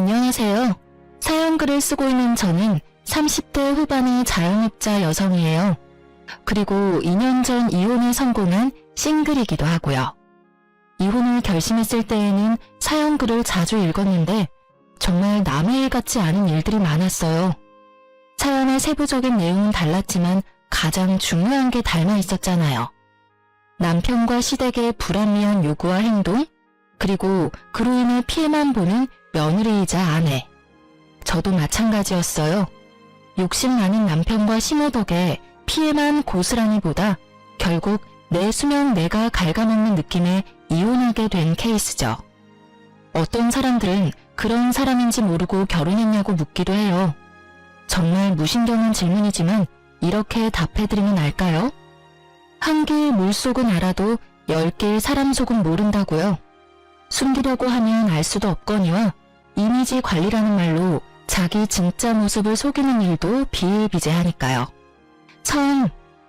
안녕하세요. 사연글을 쓰고 있는 저는 30대 후반의 자영업자 여성이에요. 그리고 2년 전 이혼에 성공한 싱글이기도 하고요. 이혼을 결심했을 때에는 사연글을 자주 읽었는데 정말 남의 일 같지 않은 일들이 많았어요. 사연의 세부적인 내용은 달랐지만 가장 중요한 게 닮아 있었잖아요. 남편과 시댁의 불합리한 요구와 행동, 그리고 그로 인해 피해만 보는 며느리이자 아내. 저도 마찬가지였어요. 욕심 많은 남편과 시모 덕에 피해만 고스란히보다 결국 내 수명 내가 갉아먹는 느낌에 이혼하게 된 케이스죠. 어떤 사람들은 그런 사람인지 모르고 결혼했냐고 묻기도 해요. 정말 무신경한 질문이지만 이렇게 답해드리면 알까요? 한 길 물속은 알아도 10길 사람 속은 모른다고요. 숨기려고 하면 알 수도 없거니와 이미지 관리라는 말로 자기 진짜 모습을 속이는 일도 비일비재하니까요.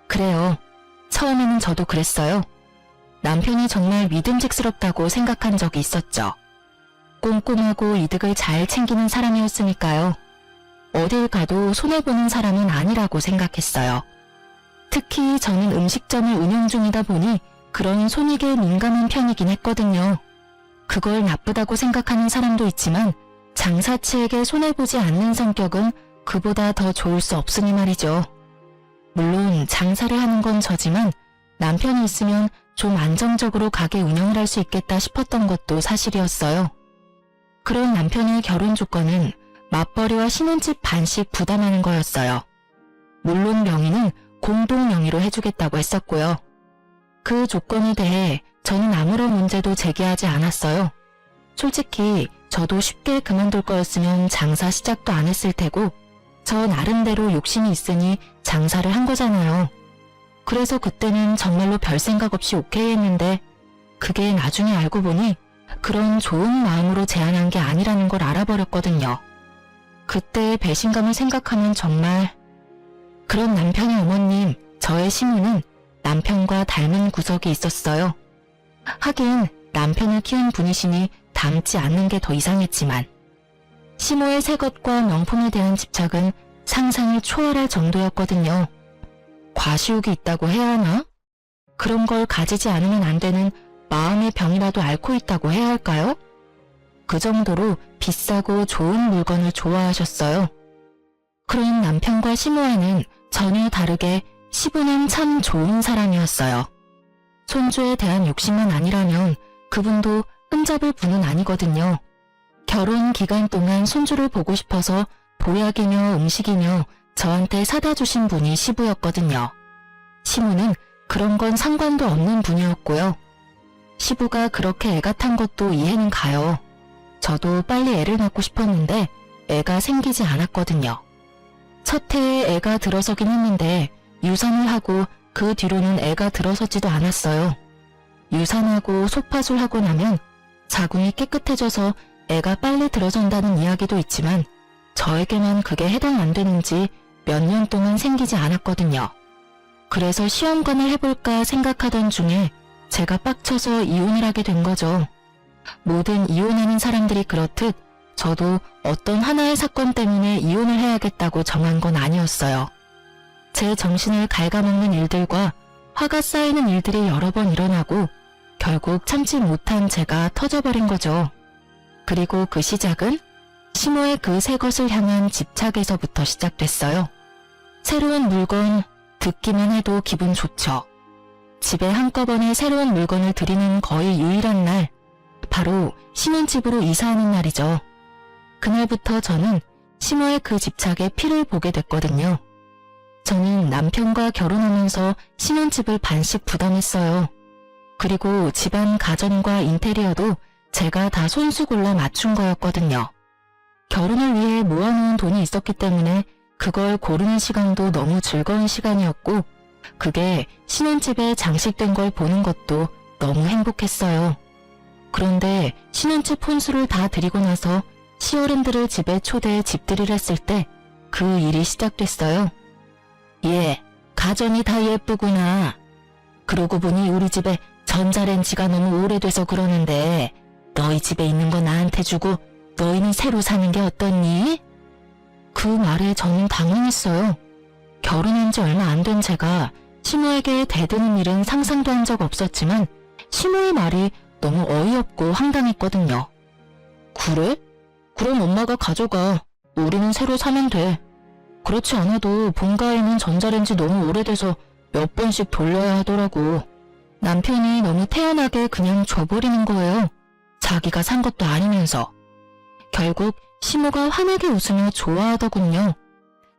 그래요. 처음에는 저도 그랬어요. 남편이 정말 믿음직스럽다고 생각한 적이 있었죠. 꼼꼼하고 이득을 잘 챙기는 사람이었으니까요. 어딜 가도 손해보는 사람은 아니라고 생각했어요. 특히 저는 음식점을 운영 중이다 보니 그런 손익에 민감한 편이긴 했거든요. 그걸 나쁘다고 생각하는 사람도 있지만 장사치에게 손해보지 않는 성격은 그보다 더 좋을 수 없으니 말이죠. 물론 장사를 하는 건 저지만 남편이 있으면 좀 안정적으로 가게 운영을 할 수 있겠다 싶었던 것도 사실이었어요. 그런 남편의 결혼 조건은 맞벌이와 신혼집 반씩 부담하는 거였어요. 물론 명의는 공동 명의로 해주겠다고 했었고요. 그 조건에 대해 저는 아무런 문제도 제기하지 않았어요. 솔직히 저도 쉽게 그만둘 거였으면 장사 시작도 안 했을 테고 저 나름대로 욕심이 있으니 장사를 한 거잖아요. 그래서 그때는 정말로 별 생각 없이 오케이 했는데 그게 나중에 알고 보니 그런 좋은 마음으로 제안한 게 아니라는 걸 알아버렸거든요. 그때의 배신감을 생각하면 정말... 그런 남편의 어머님, 저의 시모는 남편과 닮은 구석이 있었어요. 하긴 남편을 키운 분이시니 닮지 않는 게 더 이상했지만 시모의 새 것과 명품에 대한 집착은 상상을 초월할 정도였거든요. 과시욕이 있다고 해야 하나? 그런 걸 가지지 않으면 안 되는 마음의 병이라도 앓고 있다고 해야 할까요? 그 정도로 비싸고 좋은 물건을 좋아하셨어요. 그런 남편과 시모와는 전혀 다르게 시부는 참 좋은 사람이었어요. 손주에 대한 욕심만 아니라면 그분도 흠잡을 분은 아니거든요. 결혼 기간 동안 손주를 보고 싶어서 보약이며 음식이며 저한테 사다 주신 분이 시부였거든요. 시모는 그런 건 상관도 없는 분이었고요. 시부가 그렇게 애가 탄 것도 이해는 가요. 저도 빨리 애를 낳고 싶었는데 애가 생기지 않았거든요. 첫 해에 애가 들어서긴 했는데 유산을 하고 그 뒤로는 애가 들어서지도 않았어요. 유산하고 소파술하고 나면 자궁이 깨끗해져서 애가 빨리 들어선다는 이야기도 있지만 저에게만 그게 해당 안 되는지 몇 년 동안 생기지 않았거든요. 그래서 시험관을 해볼까 생각하던 중에 제가 빡쳐서 이혼을 하게 된 거죠. 모든 이혼하는 사람들이 그렇듯 저도 어떤 하나의 사건 때문에 이혼을 해야겠다고 정한 건 아니었어요. 제 정신을 갉아먹는 일들과 화가 쌓이는 일들이 여러 번 일어나고 결국 참지 못한 제가 터져버린 거죠. 그리고 그 시작은 시모의 그 새 것을 향한 집착에서부터 시작됐어요. 새로운 물건, 듣기만 해도 기분 좋죠. 집에 한꺼번에 새로운 물건을 들이는 거의 유일한 날, 바로 신혼집으로 이사하는 날이죠. 그날부터 저는 시모의 그 집착에 피를 보게 됐거든요. 저는 남편과 결혼하면서 신혼집을 반씩 부담했어요. 그리고 집안 가전과 인테리어도 제가 다 손수 골라 맞춘 거였거든요. 결혼을 위해 모아놓은 돈이 있었기 때문에 그걸 고르는 시간도 너무 즐거운 시간이었고 그게 신혼집에 장식된 걸 보는 것도 너무 행복했어요. 그런데 신혼집 혼수를 다 드리고 나서 시어른들을 집에 초대해 집들이를 했을 때 그 일이 시작됐어요. 예, 가전이 다 예쁘구나. 그러고 보니 우리 집에 전자레인지가 너무 오래돼서 그러는데 너희 집에 있는 거 나한테 주고 너희는 새로 사는 게 어떻니? 그 말에 저는 당황했어요. 결혼한 지 얼마 안 된 제가 시모에게 대드는 일은 상상도 한 적 없었지만 시모의 말이 너무 어이없고 황당했거든요. 그래? 그럼 엄마가 가져가. 우리는 새로 사면 돼. 그렇지 않아도 본가에는 전자레인지 너무 오래돼서 몇 번씩 돌려야 하더라고. 남편이 너무 태연하게 그냥 줘버리는 거예요. 자기가 산 것도 아니면서. 결국 시모가 환하게 웃으며 좋아하더군요.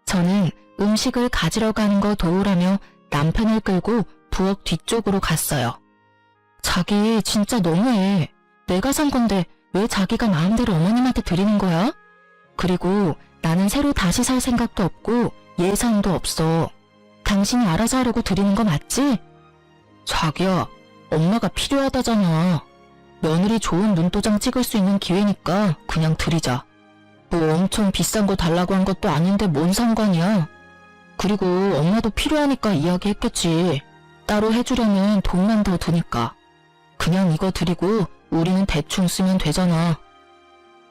저는 음식을 가지러 가는 거 도우라며 남편을 끌고 부엌 뒤쪽으로 갔어요. 자기 진짜 너무해. 내가 산 건데 왜 자기가 마음대로 어머님한테 드리는 거야? 그리고 나는 새로 다시 살 생각도 없고 예산도 없어. 당신이 알아서 하려고 드리는 거 맞지? 자기야, 엄마가 필요하다잖아. 며느리 좋은 눈도장 찍을 수 있는 기회니까 그냥 드리자. 뭐 엄청 비싼 거 달라고 한 것도 아닌데 뭔 상관이야. 그리고 엄마도 필요하니까 이야기했겠지. 따로 해주려면 돈만 더 드니까. 그냥 이거 드리고 우리는 대충 쓰면 되잖아.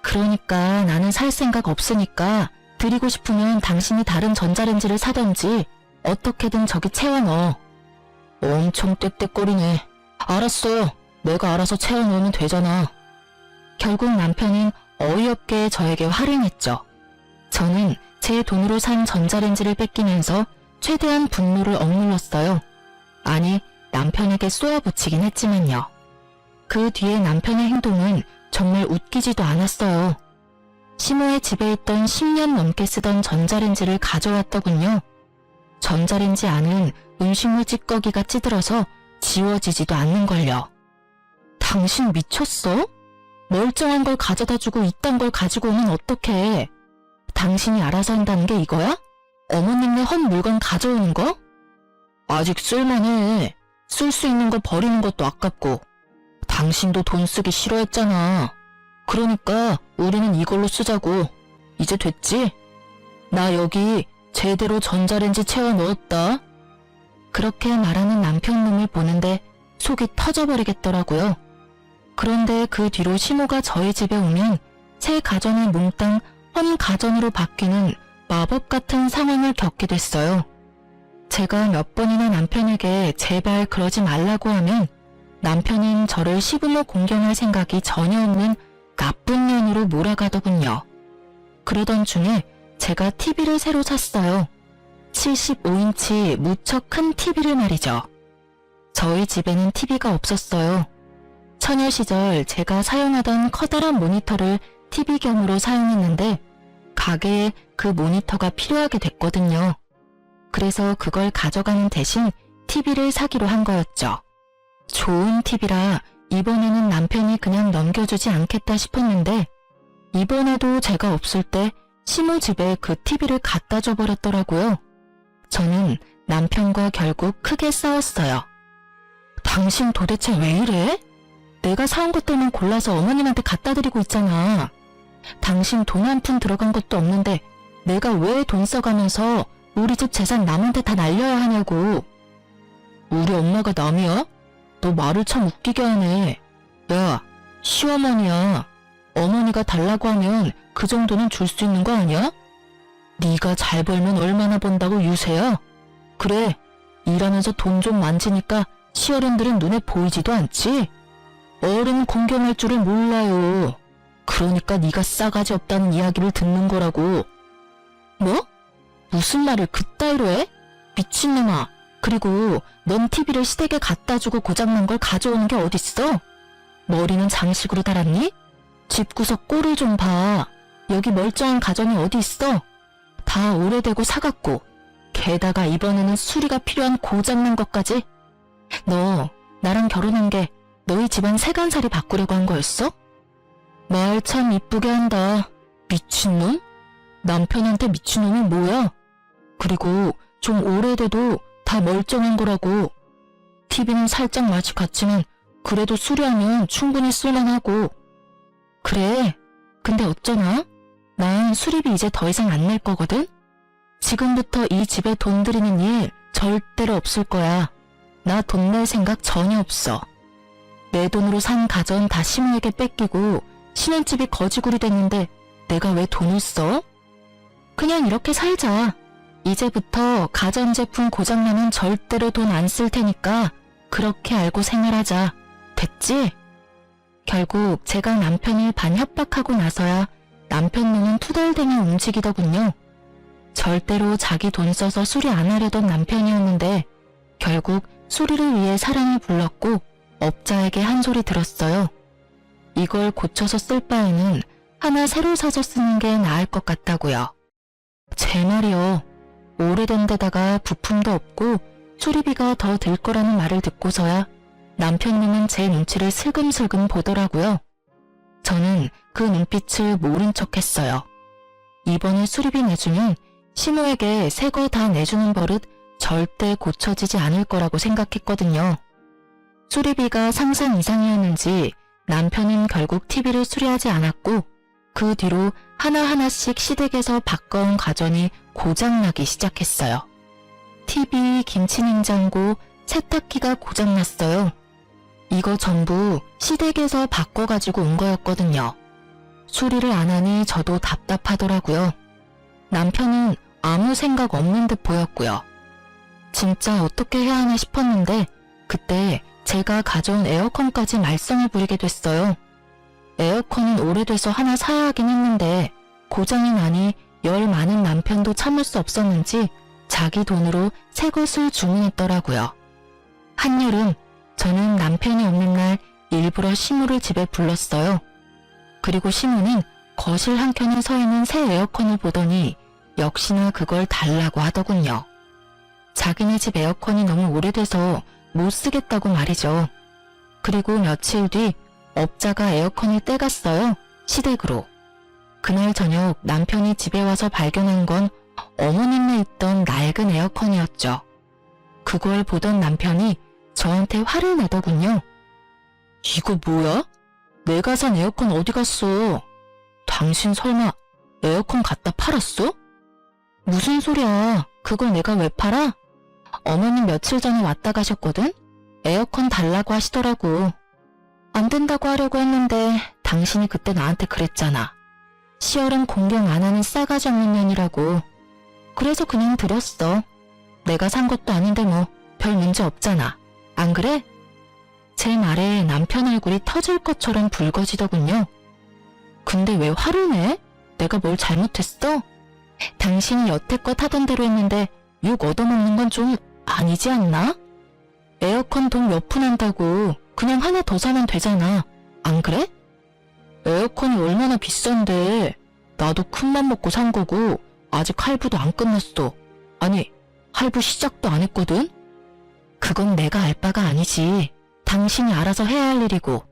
그러니까 나는 살 생각 없으니까 드리고 싶으면 당신이 다른 전자레인지를 사던지 어떻게든 저기 채워넣어. 엄청 떽떽거리네. 알았어. 내가 알아서 채워넣으면 되잖아. 결국 남편은 어이없게 저에게 화를 냈죠. 저는 제 돈으로 산 전자레인지를 뺏기면서 최대한 분노를 억눌렀어요. 아니, 남편에게 쏘아붙이긴 했지만요. 그 뒤에 남편의 행동은 정말 웃기지도 않았어요. 시모의 집에 있던 10년 넘게 쓰던 전자레인지를 가져왔더군요. 전자레인지 안은 음식물 찌꺼기가 찌들어서 지워지지도 않는걸요. 당신 미쳤어? 멀쩡한 걸 가져다주고 이딴 걸 가지고 오면 어떡해. 당신이 알아서 한다는 게 이거야? 어머님네 헛 물건 가져오는 거? 아직 쓸만해. 쓸 수 있는 거 버리는 것도 아깝고. 당신도 돈 쓰기 싫어했잖아. 그러니까 우리는 이걸로 쓰자고. 이제 됐지? 나 여기 제대로 전자레인지 채워 넣었다. 그렇게 말하는 남편 놈을 보는데 속이 터져버리겠더라고요. 그런데 그 뒤로 시모가 저희 집에 오면 새 가전이 몽땅 헌 가전으로 바뀌는 마법 같은 상황을 겪게 됐어요. 제가 몇 번이나 남편에게 제발 그러지 말라고 하면 남편은 저를 시부모 공경할 생각이 전혀 없는 나쁜 년으로 몰아가더군요. 그러던 중에 제가 TV를 새로 샀어요. 75인치 무척 큰 TV를 말이죠. 저희 집에는 TV가 없었어요. 처녀 시절 제가 사용하던 커다란 모니터를 TV겸으로 사용했는데 가게에 그 모니터가 필요하게 됐거든요. 그래서 그걸 가져가는 대신 TV를 사기로 한 거였죠. 좋은 TV라 이번에는 남편이 그냥 넘겨주지 않겠다 싶었는데 이번에도 제가 없을 때 시모 집에 그 TV를 갖다 줘버렸더라고요. 저는 남편과 결국 크게 싸웠어요. 당신 도대체 왜 이래? 내가 사온 것들만 골라서 어머님한테 갖다 드리고 있잖아. 당신 돈 한 푼 들어간 것도 없는데 내가 왜 돈 써가면서 우리 집 재산 남한테 다 날려야 하냐고. 우리 엄마가 남이야? 너 말을 참 웃기게 하네. 야, 시어머니야. 어머니가 달라고 하면 그 정도는 줄 수 있는 거 아니야? 네가 잘 벌면 얼마나 번다고 유세야? 그래, 일하면서 돈 좀 만지니까 시어른들은 눈에 보이지도 않지? 어른 공경할 줄을 몰라요. 그러니까 네가 싸가지 없다는 이야기를 듣는 거라고. 뭐? 무슨 말을 그따위로 해? 미친놈아. 그리고 넌 TV를 시댁에 갖다 주고 고장난 걸 가져오는 게 어딨어? 머리는 장식으로 달았니? 집구석 꼴을 좀 봐. 여기 멀쩡한 가전이 어디 있어? 다 오래되고 사갔고 게다가 이번에는 수리가 필요한 고장난 것까지. 너 나랑 결혼한 게 너희 집안 세간살이 바꾸려고 한 거였어? 말 참 이쁘게 한다. 미친놈? 남편한테 미친놈이 뭐야? 그리고 좀 오래돼도 다 멀쩡한 거라고. TV는 살짝 맛이 갔지만 그래도 수리하면 충분히 쓸만하고. 그래, 근데 어쩌나? 난 수리비 이제 더 이상 안 낼 거거든? 지금부터 이 집에 돈 들이는 일 절대로 없을 거야. 나 돈 낼 생각 전혀 없어. 내 돈으로 산 가전 다 시모에게 뺏기고 신혼집이 거지굴이 됐는데 내가 왜 돈을 써? 그냥 이렇게 살자. 이제부터 가전제품 고장나면 절대로 돈 안 쓸 테니까 그렇게 알고 생활하자. 됐지? 결국 제가 남편을 반협박하고 나서야 남편 놈은 투덜대며 움직이더군요. 절대로 자기 돈 써서 수리 안 하려던 남편이었는데 결국 수리를 위해 사람을 불렀고 업자에게 한 소리 들었어요. 이걸 고쳐서 쓸 바에는 하나 새로 사서 쓰는 게 나을 것 같다고요. 제 말이요. 오래된 데다가 부품도 없고 수리비가 더 들 거라는 말을 듣고서야 남편님은 제 눈치를 슬금슬금 보더라고요. 저는 그 눈빛을 모른 척 했어요. 이번에 수리비 내주면 시모에게 새 거 다 내주는 버릇 절대 고쳐지지 않을 거라고 생각했거든요. 수리비가 상상 이상이었는지 남편은 결국 TV를 수리하지 않았고 그 뒤로 하나하나씩 시댁에서 바꿔온 가전이 고장나기 시작했어요. TV, 김치냉장고, 세탁기가 고장났어요. 이거 전부 시댁에서 바꿔가지고 온 거였거든요. 수리를 안 하니 저도 답답하더라고요. 남편은 아무 생각 없는 듯 보였고요. 진짜 어떻게 해야 하나 싶었는데 그때 제가 가져온 에어컨까지 말썽을 부리게 됐어요. 에어컨은 오래돼서 하나 사야 하긴 했는데 고장이 나니 열 많은 남편도 참을 수 없었는지 자기 돈으로 새 것을 주문했더라고요. 한여름 저는 남편이 없는 날 일부러 시모를 집에 불렀어요. 그리고 시모는 거실 한켠에 서 있는 새 에어컨을 보더니 역시나 그걸 달라고 하더군요. 자기네 집 에어컨이 너무 오래돼서 못 쓰겠다고 말이죠. 그리고 며칠 뒤 업자가 에어컨을 떼갔어요. 시댁으로. 그날 저녁 남편이 집에 와서 발견한 건 어머님네 있던 낡은 에어컨이었죠. 그걸 보던 남편이 저한테 화를 내더군요. 이거 뭐야? 내가 산 에어컨 어디 갔어? 당신 설마 에어컨 갖다 팔았어? 무슨 소리야? 그걸 내가 왜 팔아? 어머님 며칠 전에 왔다 가셨거든? 에어컨 달라고 하시더라고. 안 된다고 하려고 했는데 당신이 그때 나한테 그랬잖아. 시어른 공경 안 하는 싸가지 없는 년이라고. 그래서 그냥 드렸어. 내가 산 것도 아닌데 뭐 별 문제 없잖아. 안 그래? 제 말에 남편 얼굴이 터질 것처럼 붉어지더군요. 근데 왜 화를 내? 내가 뭘 잘못했어? 당신이 여태껏 하던 대로 했는데 욕 얻어먹는 건 좀 아니지 않나? 에어컨 돈 몇 푼 한다고 그냥 하나 더 사면 되잖아. 안 그래? 에어컨이 얼마나 비싼데. 나도 큰맘 먹고 산 거고 아직 할부도 안 끝났어. 아니, 할부 시작도 안 했거든? 그건 내가 알 바가 아니지. 당신이 알아서 해야 할 일이고.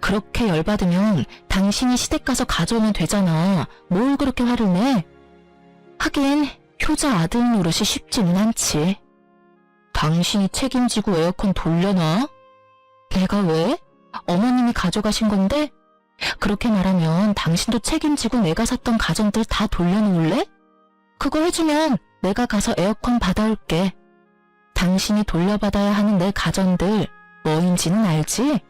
그렇게 열받으면 당신이 시댁 가서 가져오면 되잖아. 뭘 그렇게 화를 내? 하긴 효자 아들 노릇이 쉽지는 않지. 당신이 책임지고 에어컨 돌려놔? 내가 왜? 어머님이 가져가신 건데? 그렇게 말하면 당신도 책임지고 내가 샀던 가전들 다 돌려놓을래? 그거 해주면 내가 가서 에어컨 받아올게. 당신이 돌려받아야 하는 내 가전들 뭐인지는 알지?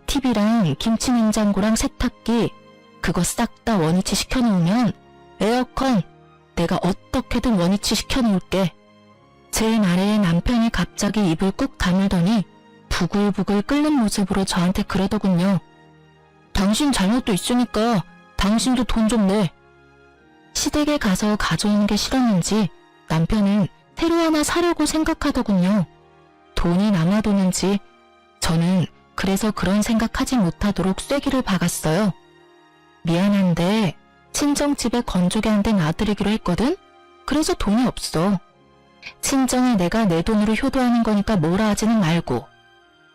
TV랑 김치냉장고랑 세탁기 그거 싹 다 원위치 시켜놓으면 에어컨 내가 어떻게든 원위치 시켜놓을게. 제 말에 남편이 갑자기 입을 꾹 다물더니 부글부글 끓는 모습으로 저한테 그러더군요. 당신 잘못도 있으니까 당신도 돈 좀 내. 시댁에 가서 가져오는 게 싫었는지 남편은 새로 하나 사려고 생각하더군요. 돈이 남아도는지 저는 그래서 그런 생각하지 못하도록 쐐기를 박았어요. 미안한데 친정집에 건조기 안 된 아들이기로 했거든? 그래서 돈이 없어. 친정에 내가 내 돈으로 효도하는 거니까 뭐라 하지는 말고.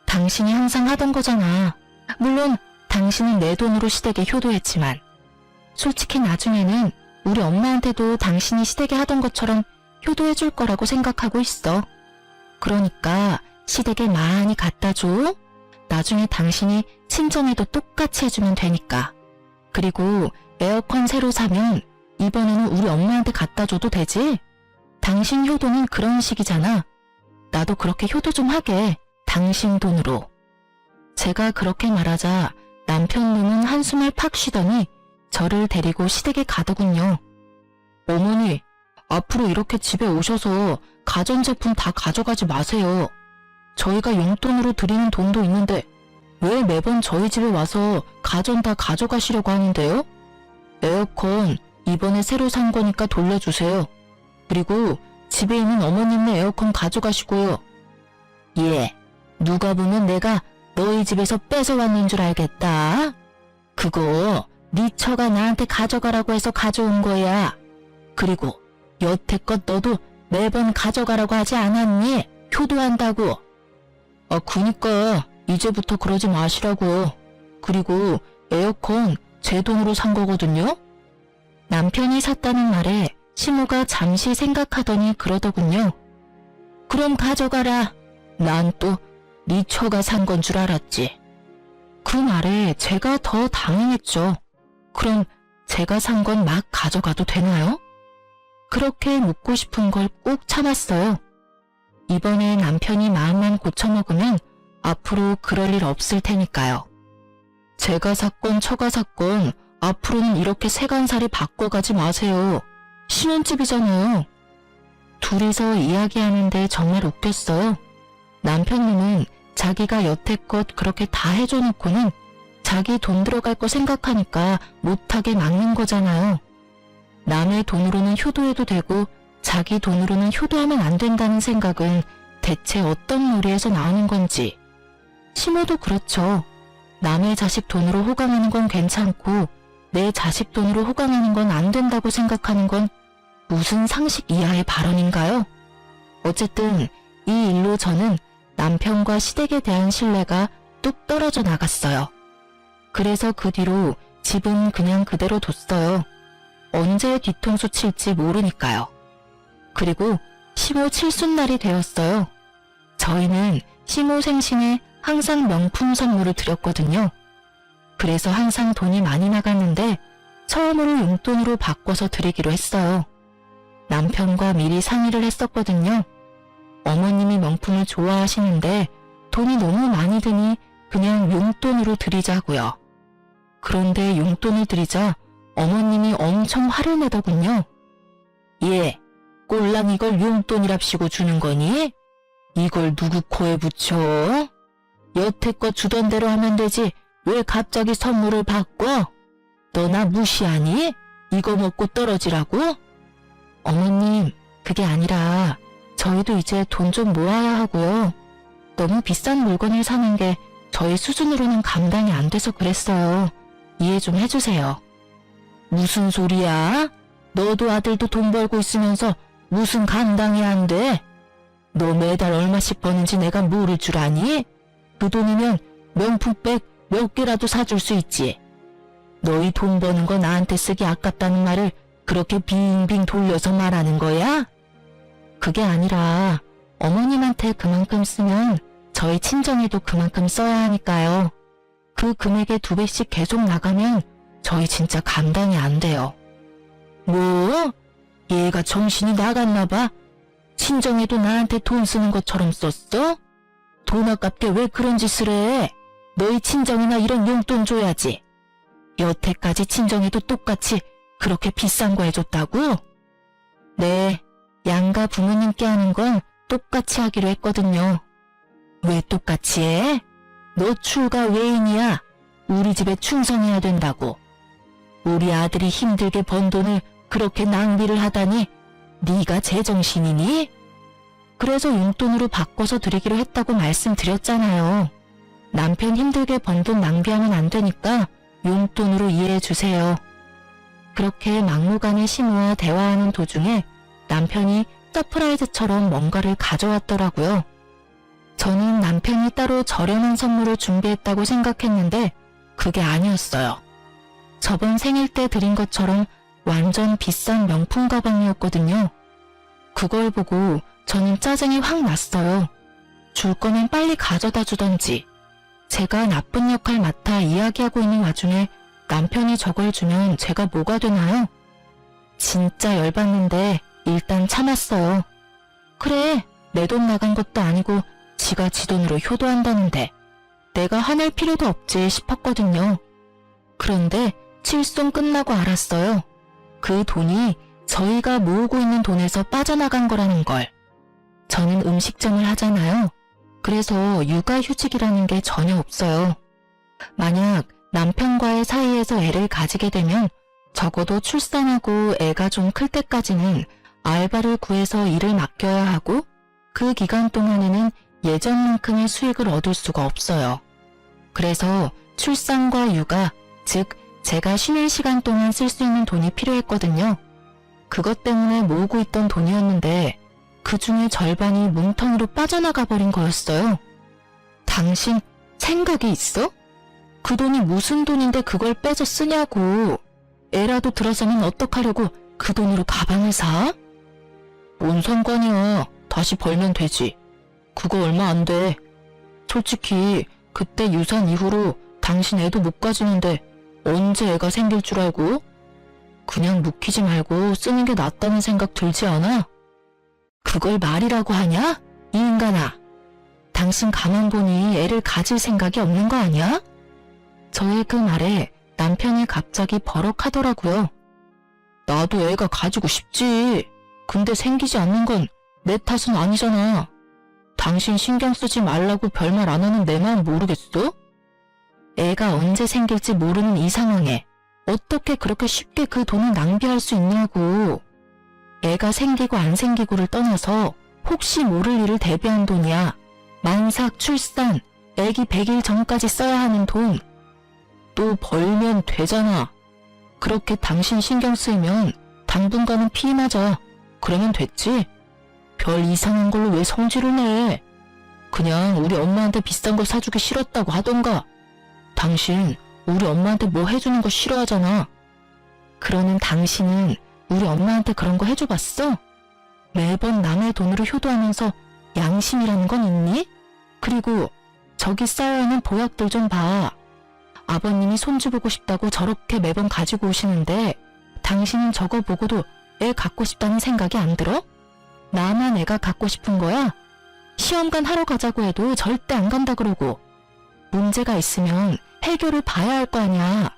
당신이 항상 하던 거잖아. 물론 당신은 내 돈으로 시댁에 효도했지만 솔직히 나중에는 우리 엄마한테도 당신이 시댁에 하던 것처럼 효도해줄 거라고 생각하고 있어. 그러니까 시댁에 많이 갖다 줘. 나중에 당신이 친정에도 똑같이 해주면 되니까. 그리고 에어컨 새로 사면 이번에는 우리 엄마한테 갖다 줘도 되지? 당신 효도는 그런 식이잖아. 나도 그렇게 효도 좀 하게. 당신 돈으로. 제가 그렇게 말하자 남편 놈은 한숨을 팍 쉬더니 저를 데리고 시댁에 가더군요. 어머니, 앞으로 이렇게 집에 오셔서 가전제품 다 가져가지 마세요. 저희가 용돈으로 드리는 돈도 있는데 왜 매번 저희 집에 와서 가전 다 가져가시려고 하는데요? 에어컨 이번에 새로 산 거니까 돌려주세요. 그리고 집에 있는 어머님네 에어컨 가져가시고요. 예, 누가 보면 내가 너희 집에서 뺏어왔는 줄 알겠다. 그거 네 처가 나한테 가져가라고 해서 가져온 거야. 그리고 여태껏 너도 매번 가져가라고 하지 않았니? 효도한다고. 그니까 이제부터 그러지 마시라고. 그리고 에어컨 제 돈으로 산 거거든요. 남편이 샀다는 말에 시모가 잠시 생각하더니 그러더군요. 그럼 가져가라. 난 또 네 처가 산 건 줄 알았지. 그 말에 제가 더 당황했죠. 그럼 제가 산 건 막 가져가도 되나요? 그렇게 묻고 싶은 걸 꾹 참았어요. 이번에 남편이 마음만 고쳐먹으면 앞으로 그럴 일 없을 테니까요. 제가 샀건 처가 샀건 앞으로는 이렇게 세간살이 바꿔가지 마세요. 신혼집이잖아요. 둘이서 이야기하는데 정말 웃겼어요. 남편님은 자기가 여태껏 그렇게 다 해줘놓고는 자기 돈 들어갈 거 생각하니까 못하게 막는 거잖아요. 남의 돈으로는 효도해도 되고 자기 돈으로는 효도하면 안 된다는 생각은 대체 어떤 논리에서 나오는 건지. 시모도 그렇죠. 남의 자식 돈으로 호강하는 건 괜찮고 내 자식 돈으로 호강하는 건 안 된다고 생각하는 건 무슨 상식 이하의 발언인가요? 어쨌든 이 일로 저는 남편과 시댁에 대한 신뢰가 뚝 떨어져 나갔어요. 그래서 그 뒤로 집은 그냥 그대로 뒀어요. 언제 뒤통수 칠지 모르니까요. 그리고 시모 칠순날이 되었어요. 저희는 시모 생신에 항상 명품 선물을 드렸거든요. 그래서 항상 돈이 많이 나갔는데 처음으로 용돈으로 바꿔서 드리기로 했어요. 남편과 미리 상의를 했었거든요. 어머님이 명품을 좋아하시는데 돈이 너무 많이 드니 그냥 용돈으로 드리자고요. 그런데 용돈을 드리자 어머님이 엄청 화를 내더군요. 예, 꼴랑 이걸 용돈이랍시고 주는 거니? 이걸 누구 코에 붙여? 여태껏 주던 대로 하면 되지 왜 갑자기 선물을 바꿔? 너 나 무시하니? 이거 먹고 떨어지라고? 어머님, 그게 아니라 저희도 이제 돈 좀 모아야 하고요. 너무 비싼 물건을 사는 게 저희 수준으로는 감당이 안 돼서 그랬어요. 이해 좀 해주세요. 무슨 소리야? 너도 아들도 돈 벌고 있으면서 무슨 감당이 안 돼? 너 매달 얼마씩 버는지 내가 모를 줄 아니? 그 돈이면 명품백 몇 개라도 사줄 수 있지. 너희 돈 버는 거 나한테 쓰기 아깝다는 말을 그렇게 빙빙 돌려서 말하는 거야? 그게 아니라 어머님한테 그만큼 쓰면 저희 친정에도 그만큼 써야 하니까요. 그 금액의 2배씩 계속 나가면 저희 진짜 감당이 안 돼요. 뭐? 얘가 정신이 나갔나 봐. 친정에도 나한테 돈 쓰는 것처럼 썼어? 돈 아깝게 왜 그런 짓을 해? 너희 친정이나 이런 용돈 줘야지. 여태까지 친정에도 똑같이 그렇게 비싼 거 해줬다고? 네, 양가 부모님께 하는 건 똑같이 하기로 했거든요. 왜 똑같이 해? 너 출가 외인이야. 우리 집에 충성해야 된다고. 우리 아들이 힘들게 번 돈을 그렇게 낭비를 하다니 네가 제정신이니? 그래서 용돈으로 바꿔서 드리기로 했다고 말씀드렸잖아요. 남편 힘들게 번 돈 낭비하면 안 되니까 용돈으로 이해해 주세요. 그렇게 막무가내 시모와 대화하는 도중에 남편이 서프라이즈처럼 뭔가를 가져왔더라고요. 저는 남편이 따로 저렴한 선물을 준비했다고 생각했는데 그게 아니었어요. 저번 생일 때 드린 것처럼 완전 비싼 명품 가방이었거든요. 그걸 보고 저는 짜증이 확 났어요. 줄 거면 빨리 가져다 주던지. 제가 나쁜 역할 맡아 이야기하고 있는 와중에 남편이 저걸 주면 제가 뭐가 되나요? 진짜 열받는데 일단 참았어요. 그래, 내 돈 나간 것도 아니고 지가 지 돈으로 효도한다는데. 내가 화낼 필요도 없지 싶었거든요. 그런데 칠송 끝나고 알았어요. 그 돈이 저희가 모으고 있는 돈에서 빠져나간 거라는 걸. 저는 음식점을 하잖아요. 그래서 육아휴직이라는 게 전혀 없어요. 만약 남편과의 사이에서 애를 가지게 되면 적어도 출산하고 애가 좀 클 때까지는 알바를 구해서 일을 맡겨야 하고 그 기간 동안에는 예전만큼의 수익을 얻을 수가 없어요. 그래서 출산과 육아, 즉 제가 쉬는 시간 동안 쓸 수 있는 돈이 필요했거든요. 그것 때문에 모으고 있던 돈이었는데 그 중에 절반이 뭉텅이로 빠져나가 버린 거였어요. 당신 생각이 있어? 그 돈이 무슨 돈인데 그걸 빼서 쓰냐고. 애라도 들어서면 어떡하려고 그 돈으로 가방을 사? 뭔 상관이야. 다시 벌면 되지. 그거 얼마 안 돼. 솔직히 그때 유산 이후로 당신 애도 못 가지는데 언제 애가 생길 줄 알고? 그냥 묵히지 말고 쓰는 게 낫다는 생각 들지 않아? 그걸 말이라고 하냐? 이 인간아. 당신 가만 보니 애를 가질 생각이 없는 거 아니야? 저의 그 말에 남편이 갑자기 버럭하더라고요. 나도 애가 가지고 싶지. 근데 생기지 않는 건 내 탓은 아니잖아. 당신 신경 쓰지 말라고 별말 안 하는 내 마음 모르겠어? 애가 언제 생길지 모르는 이 상황에 어떻게 그렇게 쉽게 그 돈을 낭비할 수 있냐고. 애가 생기고 안 생기고를 떠나서 혹시 모를 일을 대비한 돈이야. 만삭, 출산, 애기 100일 전까지 써야 하는 돈. 또 벌면 되잖아. 그렇게 당신 신경 쓰이면 당분간은 피 맞아. 그러면 됐지? 별 이상한 걸로 왜 성질을 내? 그냥 우리 엄마한테 비싼 거 사주기 싫었다고 하던가. 당신 우리 엄마한테 뭐 해주는 거 싫어하잖아. 그러는 당신은 우리 엄마한테 그런 거 해줘봤어? 매번 남의 돈으로 효도하면서 양심이라는 건 있니? 그리고 저기 쌓여있는 보약들 좀 봐. 아버님이 손주 보고 싶다고 저렇게 매번 가지고 오시는데 당신은 저거 보고도 애 갖고 싶다는 생각이 안 들어? 나만 애가 갖고 싶은 거야? 시험관 하러 가자고 해도 절대 안 간다 그러고. 문제가 있으면 해결을 봐야 할 거 아니야.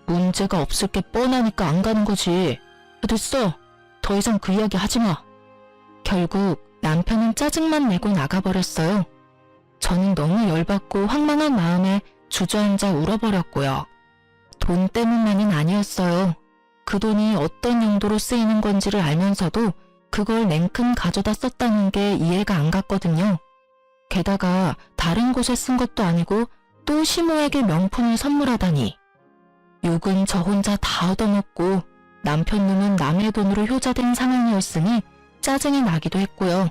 문제가 없을 게 뻔하니까 안 가는 거지. 됐어. 더 이상 그 이야기 하지 마. 결국 남편은 짜증만 내고 나가버렸어요. 저는 너무 열받고 황망한 마음에 주저앉아 울어버렸고요. 돈 때문만은 아니었어요. 그 돈이 어떤 용도로 쓰이는 건지를 알면서도 그걸 냉큼 가져다 썼다는 게 이해가 안 갔거든요. 게다가 다른 곳에 쓴 것도 아니고 또 시모에게 명품을 선물하다니. 욕은 저 혼자 다 얻어먹고 남편 놈은 남의 돈으로 효자된 상황이었으니 짜증이 나기도 했고요.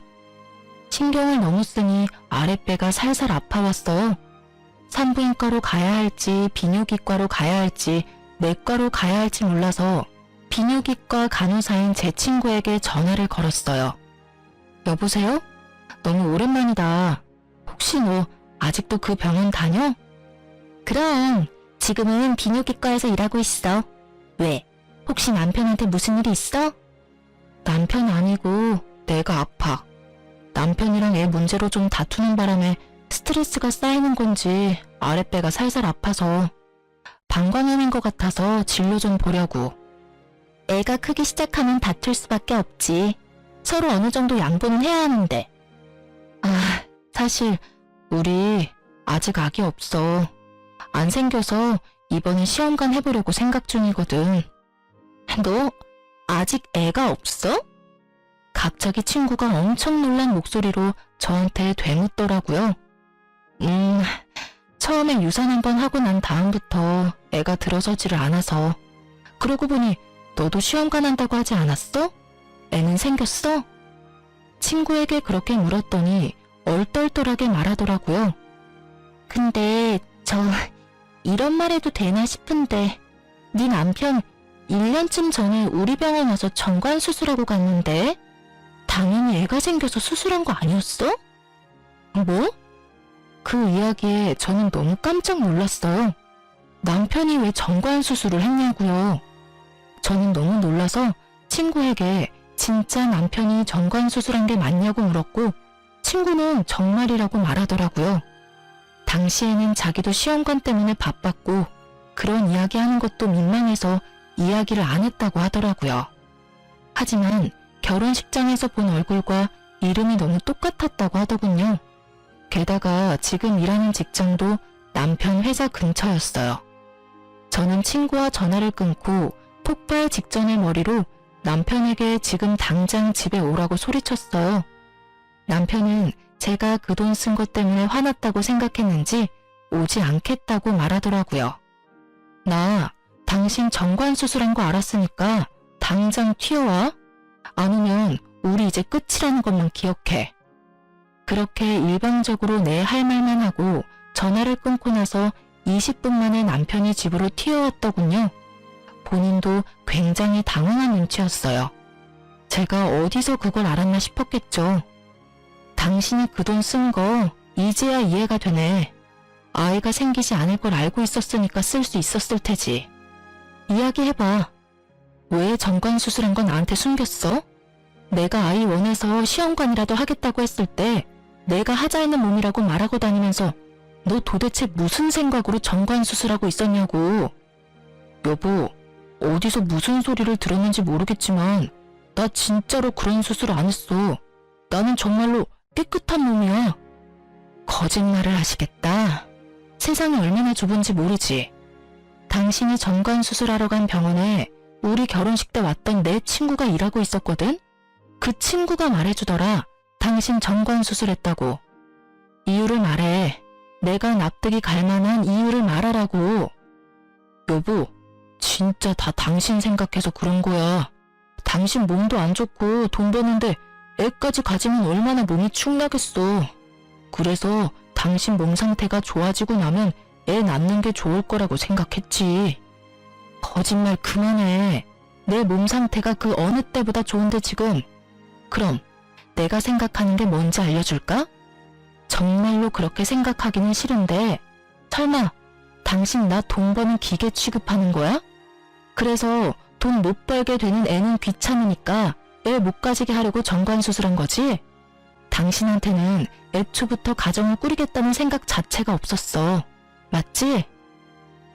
신경을 너무 쓰니 아랫배가 살살 아파왔어요. 산부인과로 가야 할지 비뇨기과로 가야 할지 내과로 가야 할지 몰라서 비뇨기과 간호사인 제 친구에게 전화를 걸었어요. 여보세요? 너무 오랜만이다. 혹시 너 아직도 그 병원 다녀? 그럼 지금은 비뇨기과에서 일하고 있어. 왜? 혹시 남편한테 무슨 일이 있어? 남편 아니고 내가 아파. 남편이랑 애 문제로 좀 다투는 바람에 스트레스가 쌓이는 건지 아랫배가 살살 아파서 방광염인 것 같아서 진료 좀 보려고. 애가 크기 시작하면 다툴 수밖에 없지. 서로 어느 정도 양보는 해야 하는데. 사실 우리 아직 아기 없어. 안 생겨서 이번에 시험관 해보려고 생각 중이거든. 너 아직 애가 없어? 갑자기 친구가 엄청 놀란 목소리로 저한테 되묻더라고요. 처음에 유산 한번 하고 난 다음부터 애가 들어서지를 않아서. 그러고 보니 너도 시험관 한다고 하지 않았어? 애는 생겼어? 친구에게 그렇게 물었더니 얼떨떨하게 말하더라고요. 근데 이런 말 해도 되나 싶은데 네 남편 1년쯤 전에 우리 병원 와서 정관 수술하고 갔는데 당연히 애가 생겨서 수술한 거 아니었어? 뭐? 그 이야기에 저는 너무 깜짝 놀랐어요. 남편이 왜 정관 수술을 했냐고요. 저는 너무 놀라서 친구에게 진짜 남편이 정관 수술한 게 맞냐고 물었고 친구는 정말이라고 말하더라고요. 당시에는 자기도 시험관 때문에 바빴고 그런 이야기 하는 것도 민망해서 이야기를 안 했다고 하더라고요. 하지만 결혼식장에서 본 얼굴과 이름이 너무 똑같았다고 하더군요. 게다가 지금 일하는 직장도 남편 회사 근처였어요. 저는 친구와 전화를 끊고 폭발 직전의 머리로 남편에게 지금 당장 집에 오라고 소리쳤어요. 남편은 제가 그 돈 쓴 것 때문에 화났다고 생각했는지 오지 않겠다고 말하더라고요. 나 당신 정관 수술한 거 알았으니까 당장 튀어와. 아니면 우리 이제 끝이라는 것만 기억해. 그렇게 일방적으로 내 할 말만 하고 전화를 끊고 나서 20분 만에 남편이 집으로 튀어왔더군요. 본인도 굉장히 당황한 눈치였어요. 제가 어디서 그걸 알았나 싶었겠죠. 당신이 그 돈 쓴 거 이제야 이해가 되네. 아이가 생기지 않을 걸 알고 있었으니까 쓸 수 있었을 테지. 이야기해봐. 왜 정관 수술한 건 나한테 숨겼어? 내가 아이 원해서 시험관이라도 하겠다고 했을 때 내가 하자 했는 몸이라고 말하고 다니면서 너 도대체 무슨 생각으로 정관 수술하고 있었냐고. 여보, 어디서 무슨 소리를 들었는지 모르겠지만 나 진짜로 그런 수술 안 했어. 나는 정말로 깨끗한 몸이야. 거짓말을 하시겠다. 세상이 얼마나 좁은지 모르지. 당신이 정관 수술하러 간 병원에 우리 결혼식 때 왔던 내 친구가 일하고 있었거든? 그 친구가 말해주더라. 당신 정관 수술했다고. 이유를 말해. 내가 납득이 갈 만한 이유를 말하라고. 여보, 진짜 다 당신 생각해서 그런 거야. 당신 몸도 안 좋고 돈 버는데 애까지 가지면 얼마나 몸이 축나겠어. 그래서 당신 몸 상태가 좋아지고 나면 애 낳는 게 좋을 거라고 생각했지. 거짓말 그만해. 내 몸 상태가 그 어느 때보다 좋은데 지금. 그럼 내가 생각하는 게 뭔지 알려줄까? 정말로 그렇게 생각하기는 싫은데 설마 당신 나 돈 버는 기계 취급하는 거야? 그래서 돈 못 벌게 되는 애는 귀찮으니까 애 못 가지게 하려고 정관 수술한 거지? 당신한테는 애초부터 가정을 꾸리겠다는 생각 자체가 없었어. 맞지?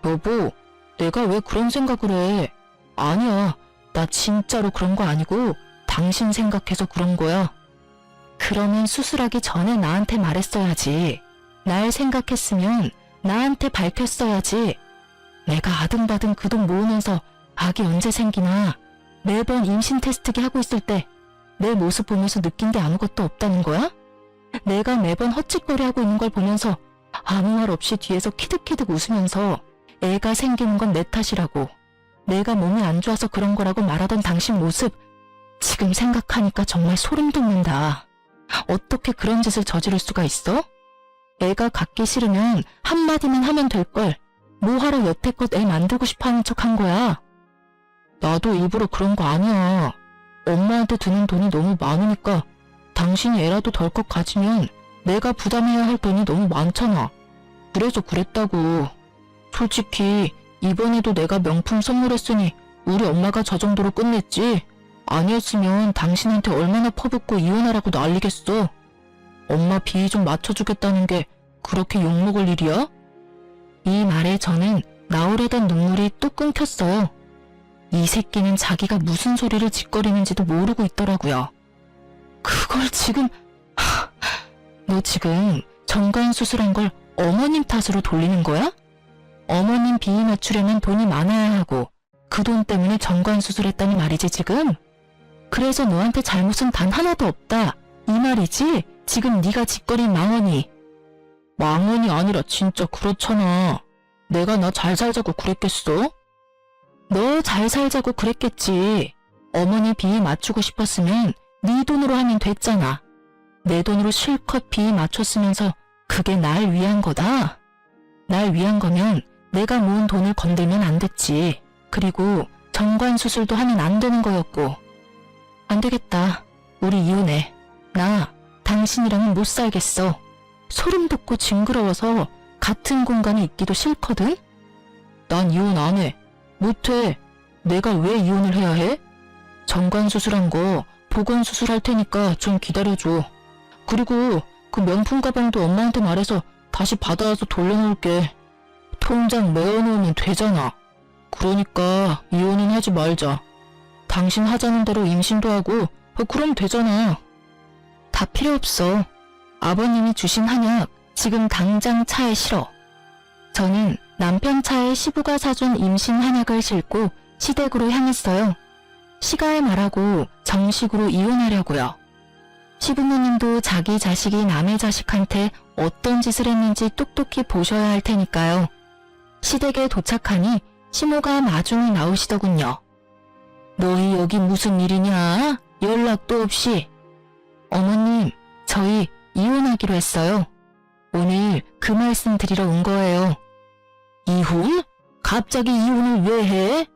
여보, 내가 왜 그런 생각을 해? 아니야, 나 진짜로 그런 거 아니고 당신 생각해서 그런 거야. 그러면 수술하기 전에 나한테 말했어야지. 날 생각했으면 나한테 밝혔어야지. 내가 아등바등 그 돈 모으면서 아기 언제 생기나 매번 임신 테스트기 하고 있을 때 내 모습 보면서 느낀 게 아무것도 없다는 거야? 내가 매번 헛짓거리하고 있는 걸 보면서 아무 말 없이 뒤에서 키득키득 웃으면서 애가 생기는 건 내 탓이라고, 내가 몸이 안 좋아서 그런 거라고 말하던 당신 모습 지금 생각하니까 정말 소름 돋는다. 어떻게 그런 짓을 저지를 수가 있어? 애가 갖기 싫으면 한마디만 하면 될걸. 뭐하러 여태껏 애 만들고 싶어하는 척 한 거야? 나도 일부러 그런 거 아니야. 엄마한테 드는 돈이 너무 많으니까 당신이 애라도 덜컥 가지면 내가 부담해야 할 돈이 너무 많잖아. 그래서 그랬다고. 솔직히 이번에도 내가 명품 선물했으니 우리 엄마가 저 정도로 끝냈지. 아니었으면 당신한테 얼마나 퍼붓고 이혼하라고 난리겠어. 엄마 비위 좀 맞춰주겠다는 게 그렇게 욕먹을 일이야? 이 말에 저는 나오려던 눈물이 뚝 끊겼어요. 이 새끼는 자기가 무슨 소리를 짓거리는지도 모르고 있더라고요. 그걸 지금... 너 지금 정관 수술한 걸 어머님 탓으로 돌리는 거야? 어머님 비위 맞추려면 돈이 많아야 하고 그 돈 때문에 정관 수술했다는 말이지 지금? 그래서 너한테 잘못은 단 하나도 없다 이 말이지? 지금 네가 짓거린 망언이. 망언이 아니라 진짜 그렇잖아. 내가 나 잘 살자고 그랬겠어? 너 잘 살자고 그랬겠지. 어머니 비위 맞추고 싶었으면 네 돈으로 하면 됐잖아. 내 돈으로 실컷 비위 맞췄으면서 그게 날 위한 거다. 날 위한 거면 내가 모은 돈을 건들면 안 됐지. 그리고 정관 수술도 하면 안 되는 거였고. 안 되겠다. 우리 이혼해. 나 당신이랑은 못 살겠어. 소름 돋고 징그러워서 같은 공간에 있기도 싫거든? 난 이혼 안 해. 못해. 내가 왜 이혼을 해야 해? 정관 수술한 거 보건 수술할 테니까 좀 기다려줘. 그리고 그 명품 가방도 엄마한테 말해서 다시 받아와서 돌려놓을게. 통장 메어놓으면 되잖아. 그러니까 이혼은 하지 말자. 당신 하자는 대로 임신도 하고 그럼 되잖아. 다 필요 없어. 아버님이 주신 한약 지금 당장 차에 실어. 저는 남편 차에 시부가 사준 임신 한약을 싣고 시댁으로 향했어요. 시가에 말하고 정식으로 이혼하려고요. 시부모님도 자기 자식이 남의 자식한테 어떤 짓을 했는지 똑똑히 보셔야 할 테니까요. 시댁에 도착하니 시모가 마중이 나오시더군요. 너희 여기 무슨 일이냐? 연락도 없이. 어머님, 저희 이혼하기로 했어요. 오늘 그 말씀 드리러 온 거예요. 이혼? 갑자기 이혼을 왜 해?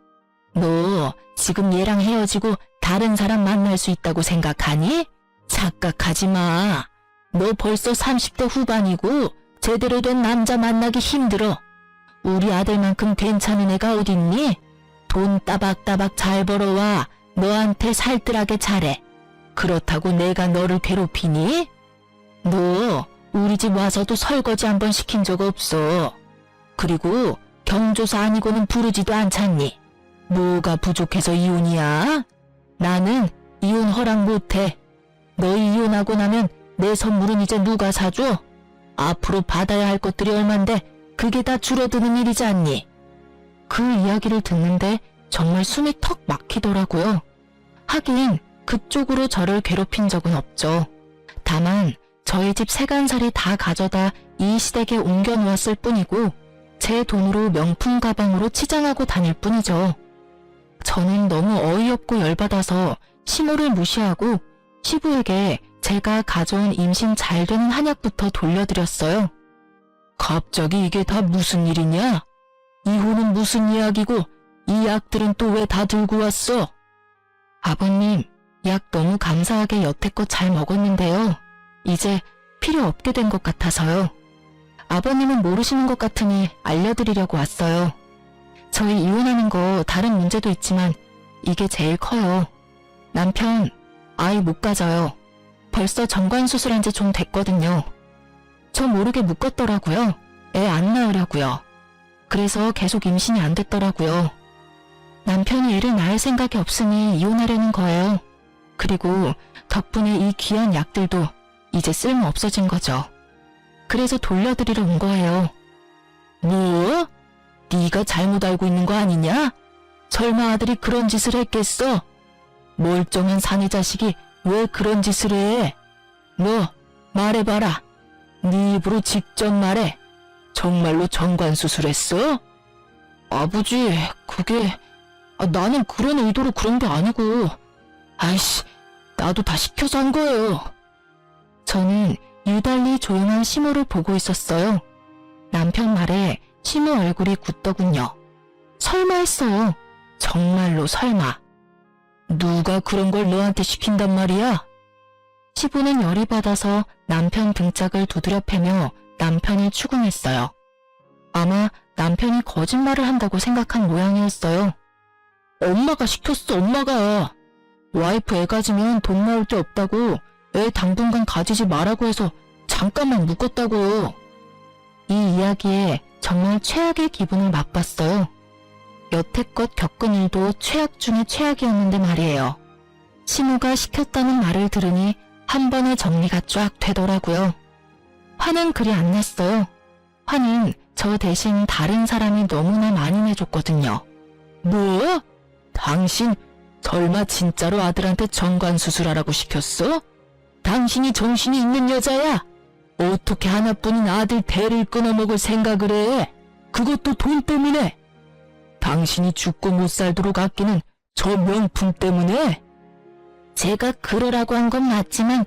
너 지금 얘랑 헤어지고 다른 사람 만날 수 있다고 생각하니? 착각하지 마. 너 벌써 30대 후반이고 제대로 된 남자 만나기 힘들어. 우리 아들만큼 괜찮은 애가 어딨니? 돈 따박따박 잘 벌어와 너한테 살뜰하게 잘해. 그렇다고 내가 너를 괴롭히니? 너 우리 집 와서도 설거지 한 번 시킨 적 없어. 그리고 경조사 아니고는 부르지도 않잖니. 뭐가 부족해서 이혼이야? 나는 이혼 허락 못해. 너희 이혼하고 나면 내 선물은 이제 누가 사줘? 앞으로 받아야 할 것들이 얼만데 그게 다 줄어드는 일이지 않니? 그 이야기를 듣는데 정말 숨이 턱 막히더라고요. 하긴 그쪽으로 저를 괴롭힌 적은 없죠. 다만 저희 집 세간살이 다 가져다 이 시댁에 옮겨 놓았을 뿐이고 제 돈으로 명품 가방으로 치장하고 다닐 뿐이죠. 저는 너무 어이없고 열받아서 시모를 무시하고 시부에게 제가 가져온 임신 잘 되는 한약부터 돌려드렸어요. 갑자기 이게 다 무슨 일이냐? 이혼은 무슨 이야기고 이 약들은 또 왜 다 들고 왔어? 아버님, 약 너무 감사하게 여태껏 잘 먹었는데요. 이제 필요 없게 된 것 같아서요. 아버님은 모르시는 것 같으니 알려드리려고 왔어요. 저희 이혼하는 거 다른 문제도 있지만 이게 제일 커요. 남편, 아이 못 가져요. 벌써 정관수술한 지 좀 됐거든요. 저 모르게 묶었더라고요. 애 안 낳으려고요. 그래서 계속 임신이 안 됐더라고요. 남편이 애를 낳을 생각이 없으니 이혼하려는 거예요. 그리고 덕분에 이 귀한 약들도 이제 쓸모 없어진 거죠. 그래서 돌려드리러 온 거예요. 뭐? 네가 잘못 알고 있는 거 아니냐? 설마 아들이 그런 짓을 했겠어? 멀쩡한 사내 자식이 왜 그런 짓을 해? 너 말해봐라. 네 입으로 직접 말해. 정말로 정관수술했어? 아버지, 그게... 나는 그런 의도로 그런 게 아니고... 아이씨, 나도 다 시켜서 한 거예요. 저는 유달리 조용한 시모를 보고 있었어요. 남편 말에 시모 얼굴이 굳더군요. 설마 했어요. 정말로 설마. 누가 그런 걸 너한테 시킨단 말이야? 시부는 열이 받아서 남편 등짝을 두드려 패며 남편을 추궁했어요. 아마 남편이 거짓말을 한다고 생각한 모양이었어요. 엄마가 시켰어, 엄마가. 와이프 애 가지면 돈 나올 데 없다고 애 당분간 가지지 말라고 해서 잠깐만 묶었다고. 이 이야기에 정말 최악의 기분을 맛봤어요. 여태껏 겪은 일도 최악 중에 최악이었는데 말이에요. 시모가 시켰다는 말을 들으니 한 번에 정리가 쫙 되더라고요. 화는 그리 안 났어요. 화는 저 대신 다른 사람이 너무나 많이 내줬거든요. 뭐? 당신 설마 진짜로 아들한테 정관수술하라고 시켰어? 당신이 정신이 있는 여자야? 어떻게 하나뿐인 아들 대를 끊어먹을 생각을 해? 그것도 돈 때문에? 당신이 죽고 못 살도록 아끼는 저 명품 때문에? 제가 그러라고 한 건 맞지만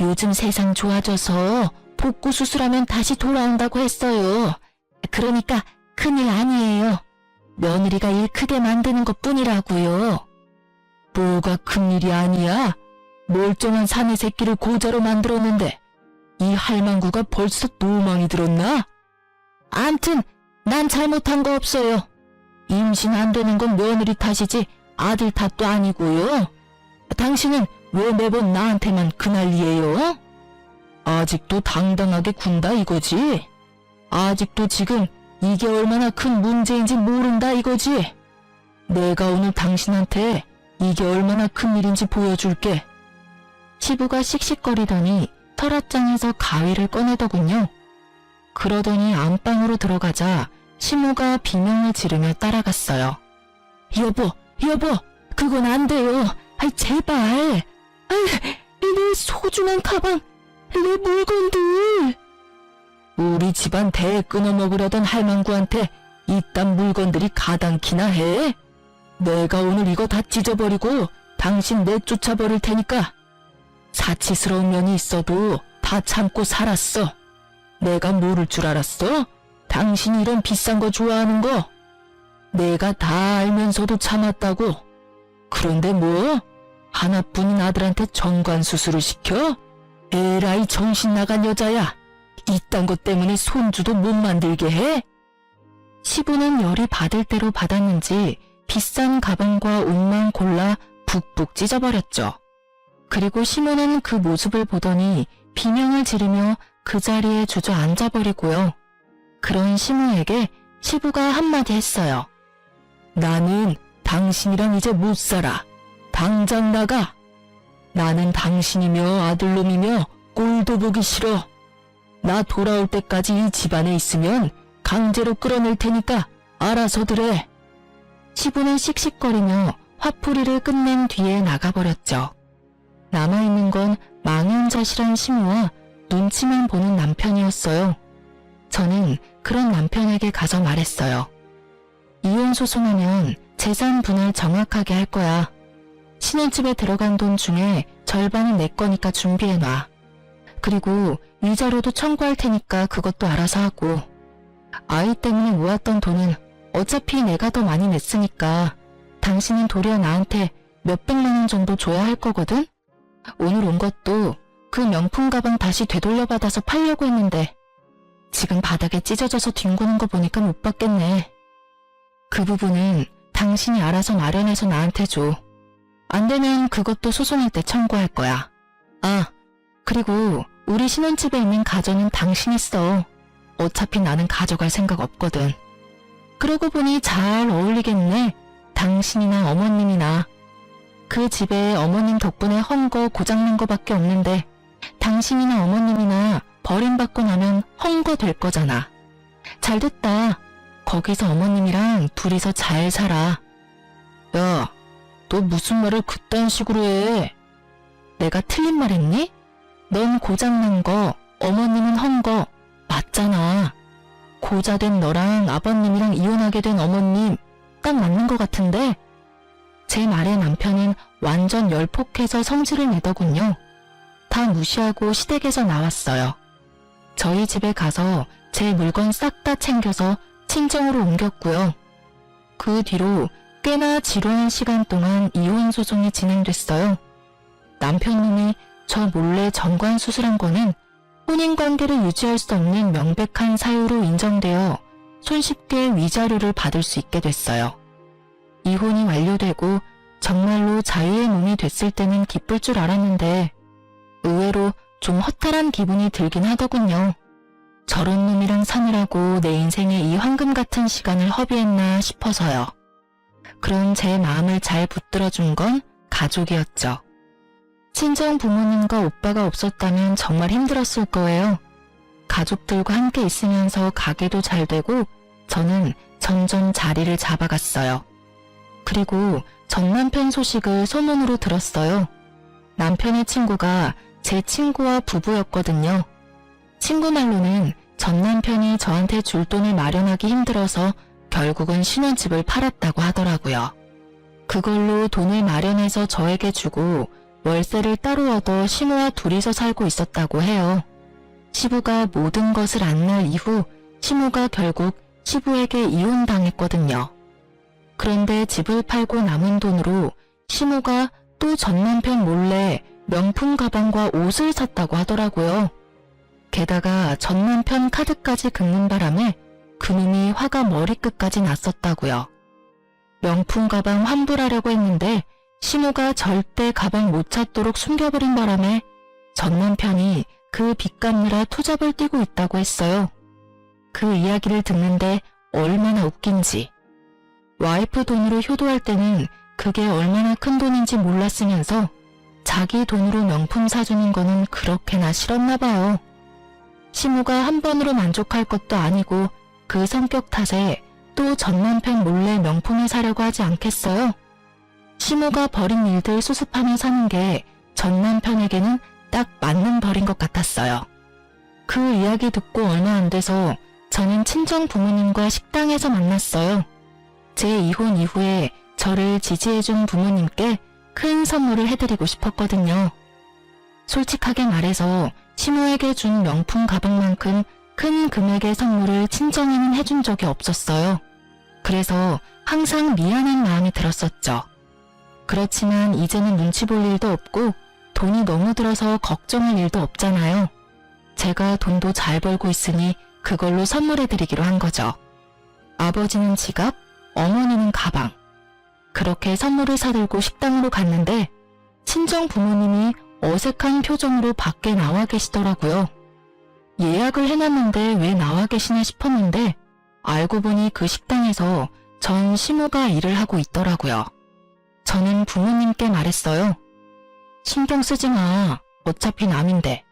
요즘 세상 좋아져서 복구 수술하면 다시 돌아온다고 했어요. 그러니까 큰일 아니에요. 며느리가 일 크게 만드는 것뿐이라고요. 뭐가 큰일이 아니야? 멀쩡한 사내 새끼를 고자로 만들었는데 이 할망구가 벌써 노망이 들었나? 암튼 난 잘못한 거 없어요. 임신 안 되는 건 며느리 탓이지 아들 탓도 아니고요. 당신은 왜 매번 나한테만 그 난리예요? 아직도 당당하게 군다 이거지? 아직도 지금 이게 얼마나 큰 문제인지 모른다 이거지? 내가 오늘 당신한테 이게 얼마나 큰 일인지 보여줄게. 시부가 씩씩거리더니 서랍장에서 가위를 꺼내더군요. 그러더니 안방으로 들어가자 시모가 비명을 지르며 따라갔어요. 여보, 그건 안 돼요. 아이, 제발. 아이, 내 소중한 가방, 내 물건들. 우리 집안 대 끊어먹으려던 할망구한테 이딴 물건들이 가당키나 해? 내가 오늘 이거 다 찢어버리고 당신 내쫓아버릴 테니까. 사치스러운 면이 있어도 다 참고 살았어. 내가 모를 줄 알았어? 당신이 이런 비싼 거 좋아하는 거. 내가 다 알면서도 참았다고. 그런데 뭐? 하나뿐인 아들한테 정관수술을 시켜? 에라이 정신 나간 여자야. 이딴 것 때문에 손주도 못 만들게 해? 시부는 열이 받을 대로 받았는지 비싼 가방과 옷만 골라 북북 찢어버렸죠. 그리고 시모는 그 모습을 보더니 비명을 지르며 그 자리에 주저앉아버리고요. 그런 시모에게 시부가 한마디 했어요. 나는 당신이랑 이제 못 살아. 당장 나가. 나는 당신이며 아들놈이며 꼴도 보기 싫어. 나 돌아올 때까지 이 집안에 있으면 강제로 끌어낼 테니까 알아서들 해. 시부는 씩씩거리며 화풀이를 끝낸 뒤에 나가버렸죠. 남아있는 건 망연자실한 시모와 눈치만 보는 남편이었어요. 저는 그런 남편에게 가서 말했어요. 이혼 소송하면 재산 분할 정확하게 할 거야. 신혼집에 들어간 돈 중에 절반은 내 거니까 준비해놔. 그리고 위자료도 청구할 테니까 그것도 알아서 하고. 아이 때문에 모았던 돈은 어차피 내가 더 많이 냈으니까 당신은 도리어 나한테 몇백만 원 정도 줘야 할 거거든? 오늘 온 것도 그 명품 가방 다시 되돌려받아서 팔려고 했는데 지금 바닥에 찢어져서 뒹구는 거 보니까 못 받겠네. 그 부분은 당신이 알아서 마련해서 나한테 줘. 안 되면 그것도 소송할 때 청구할 거야. 아, 그리고 우리 신혼집에 있는 가전은 당신이 써. 어차피 나는 가져갈 생각 없거든. 그러고 보니 잘 어울리겠네. 당신이나 어머님이나. 그 집에 어머님 덕분에 헝 거 고장난 거밖에 없는데 당신이나 어머님이나 버림받고 나면 헝 거 될 거잖아. 잘 됐다. 거기서 어머님이랑 둘이서 잘 살아. 야, 너 무슨 말을 그딴 식으로 해? 내가 틀린 말 했니? 넌 고장난 거, 어머님은 헝 거 맞잖아. 고자된 너랑 아버님이랑 이혼하게 된 어머님 딱 맞는 것 같은데? 제 말에 남편은 완전 열폭해서 성질을 내더군요. 다 무시하고 시댁에서 나왔어요. 저희 집에 가서 제 물건 싹 다 챙겨서 친정으로 옮겼고요. 그 뒤로 꽤나 지루한 시간 동안 이혼 소송이 진행됐어요. 남편님이 저 몰래 정관 수술한 거는 혼인관계를 유지할 수 없는 명백한 사유로 인정되어 손쉽게 위자료를 받을 수 있게 됐어요. 이혼이 완료되고 정말로 자유의 몸이 됐을 때는 기쁠 줄 알았는데 의외로 좀 허탈한 기분이 들긴 하더군요. 저런 놈이랑 사느라고 내 인생에 이 황금 같은 시간을 허비했나 싶어서요. 그런 제 마음을 잘 붙들어준 건 가족이었죠. 친정 부모님과 오빠가 없었다면 정말 힘들었을 거예요. 가족들과 함께 있으면서 가게도 잘 되고 저는 점점 자리를 잡아갔어요. 그리고 전 남편 소식을 소문으로 들었어요. 남편의 친구가 제 친구와 부부였거든요. 친구 말로는 전 남편이 저한테 줄 돈을 마련하기 힘들어서 결국은 신혼집을 팔았다고 하더라고요. 그걸로 돈을 마련해서 저에게 주고 월세를 따로 얻어 시모와 둘이서 살고 있었다고 해요. 시부가 모든 것을 안 날 이후 시모가 결국 시부에게 이혼당했거든요. 그런데 집을 팔고 남은 돈으로 시모가 또 전 남편 몰래 명품 가방과 옷을 샀다고 하더라고요. 게다가 전 남편 카드까지 긁는 바람에 그놈이 화가 머리끝까지 났었다고요. 명품 가방 환불하려고 했는데 시모가 절대 가방 못 찾도록 숨겨버린 바람에 전 남편이 그 빚 갚느라 투잡을 뛰고 있다고 했어요. 그 이야기를 듣는데 얼마나 웃긴지. 와이프 돈으로 효도할 때는 그게 얼마나 큰 돈인지 몰랐으면서 자기 돈으로 명품 사주는 거는 그렇게나 싫었나 봐요. 시모가 한 번으로 만족할 것도 아니고 그 성격 탓에 또 전 남편 몰래 명품을 사려고 하지 않겠어요? 시모가 버린 일들 수습하며 사는 게 전 남편에게는 딱 맞는 벌인 것 같았어요. 그 이야기 듣고 얼마 안 돼서 저는 친정 부모님과 식당에서 만났어요. 제 이혼 이후에 저를 지지해준 부모님께 큰 선물을 해드리고 싶었거든요. 솔직하게 말해서 시모에게 준 명품 가방만큼 큰 금액의 선물을 친정에는 해준 적이 없었어요. 그래서 항상 미안한 마음이 들었었죠. 그렇지만 이제는 눈치 볼 일도 없고 돈이 너무 들어서 걱정할 일도 없잖아요. 제가 돈도 잘 벌고 있으니 그걸로 선물해드리기로 한 거죠. 아버지는 지갑, 어머니는 가방. 그렇게 선물을 사들고 식당으로 갔는데 친정 부모님이 어색한 표정으로 밖에 나와 계시더라고요. 예약을 해놨는데 왜 나와 계시나 싶었는데 알고 보니 그 식당에서 전 시모가 일을 하고 있더라고요. 저는 부모님께 말했어요. 신경 쓰지 마. 어차피 남인데.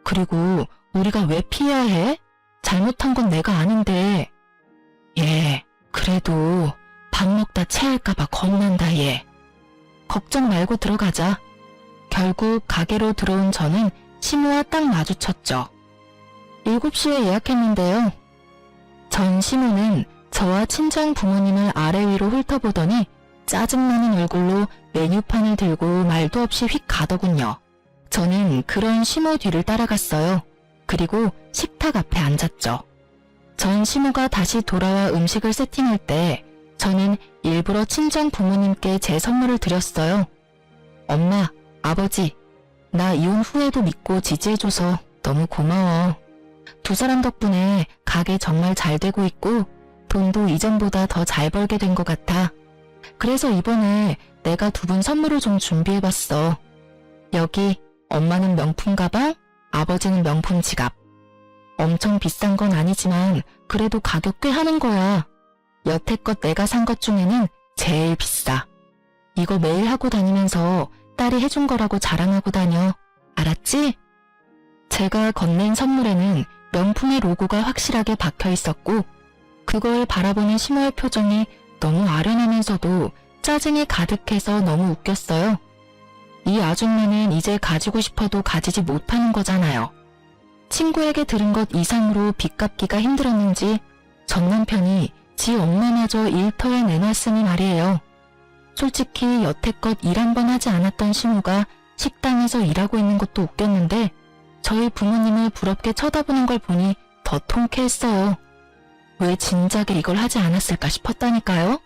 그리고 우리가 왜 피해야 해? 잘못한 건 내가 아닌데. 예, 그래도 밥 먹다 체할까봐 겁난다 얘. 걱정 말고 들어가자. 결국 가게로 들어온 저는 시모와 딱 마주쳤죠. 7시에 예약했는데요. 전 시모는 저와 친정 부모님을 아래 위로 훑어보더니 짜증나는 얼굴로 메뉴판을 들고 말도 없이 휙 가더군요. 저는 그런 시모 뒤를 따라갔어요. 그리고 식탁 앞에 앉았죠. 전 시모가 다시 돌아와 음식을 세팅할 때 저는 일부러 친정 부모님께 제 선물을 드렸어요. 엄마, 아버지, 나 이혼 후에도 믿고 지지해줘서 너무 고마워. 두 사람 덕분에 가게 정말 잘 되고 있고 돈도 이전보다 더 잘 벌게 된 것 같아. 그래서 이번에 내가 두 분 선물을 좀 준비해봤어. 여기 엄마는 명품 가방, 아버지는 명품 지갑. 엄청 비싼 건 아니지만 그래도 가격 꽤 하는 거야. 여태껏 내가 산 것 중에는 제일 비싸. 이거 매일 하고 다니면서 딸이 해준 거라고 자랑하고 다녀. 알았지? 제가 건넨 선물에는 명품의 로고가 확실하게 박혀 있었고 그걸 바라보는 시모의 표정이 너무 아련하면서도 짜증이 가득해서 너무 웃겼어요. 이 아줌마는 이제 가지고 싶어도 가지지 못하는 거잖아요. 친구에게 들은 것 이상으로 빚 갚기가 힘들었는지 전 남편이 지 엄마마저 일터에 내놨으니 말이에요. 솔직히 여태껏 일 한 번 하지 않았던 시모가 식당에서 일하고 있는 것도 웃겼는데 저희 부모님을 부럽게 쳐다보는 걸 보니 더 통쾌했어요. 왜 진작에 이걸 하지 않았을까 싶었다니까요.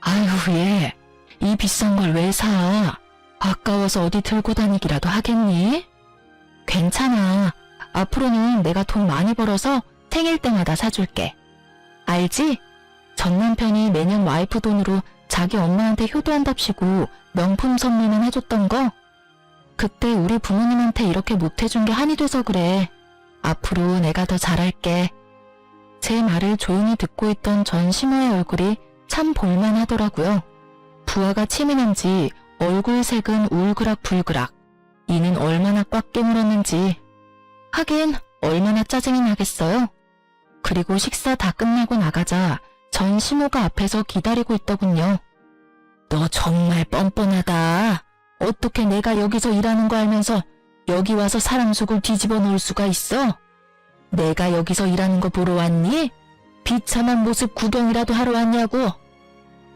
아휴 얘, 이 비싼 걸 왜 사? 아까워서 어디 들고 다니기라도 하겠니? 괜찮아. 앞으로는 내가 돈 많이 벌어서 생일 때마다 사줄게. 알지? 전 남편이 매년 와이프 돈으로 자기 엄마한테 효도한답시고 명품 선물만 해줬던 거? 그때 우리 부모님한테 이렇게 못해준 게 한이 돼서 그래. 앞으로 내가 더 잘할게. 제 말을 조용히 듣고 있던 전 시모의 얼굴이 참 볼만하더라고요. 부하가 치밀한지 얼굴 색은 울그락불그락. 이는 얼마나 꽉 깨물었는지. 하긴 얼마나 짜증이 나겠어요. 그리고 식사 다 끝나고 나가자 전 시모가 앞에서 기다리고 있더군요. 너 정말 뻔뻔하다. 어떻게 내가 여기서 일하는 거 알면서 여기 와서 사람 속을 뒤집어 놓을 수가 있어? 내가 여기서 일하는 거 보러 왔니? 비참한 모습 구경이라도 하러 왔냐고?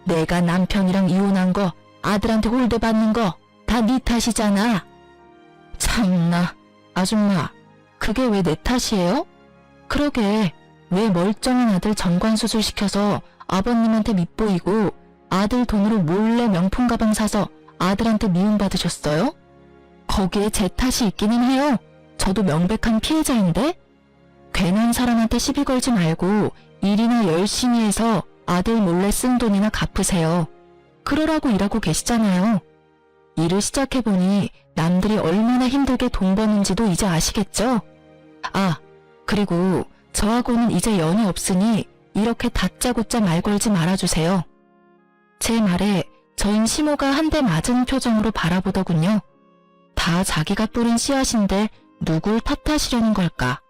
내가 남편이랑 이혼한 거, 아들한테 홀대받는 거 다 네 탓이잖아. 참나, 아줌마, 그게 왜 내 탓이에요? 그러게, 왜 멀쩡한 아들 정관수술 시켜서 아버님한테 밉보이고 아들 돈으로 몰래 명품 가방 사서 아들한테 미움받으셨어요? 거기에 제 탓이 있기는 해요. 저도 명백한 피해자인데? 괜한 사람한테 시비 걸지 말고 일이나 열심히 해서 아들 몰래 쓴 돈이나 갚으세요. 그러라고 일하고 계시잖아요. 일을 시작해보니 남들이 얼마나 힘들게 돈 버는지도 이제 아시겠죠? 아, 그리고 저하고는 이제 연이 없으니 이렇게 다짜고짜 말 걸지 말아주세요. 제 말에 저인 시모가 한 대 맞은 표정으로 바라보더군요. 다 자기가 뿌린 씨앗인데 누굴 탓하시려는 걸까?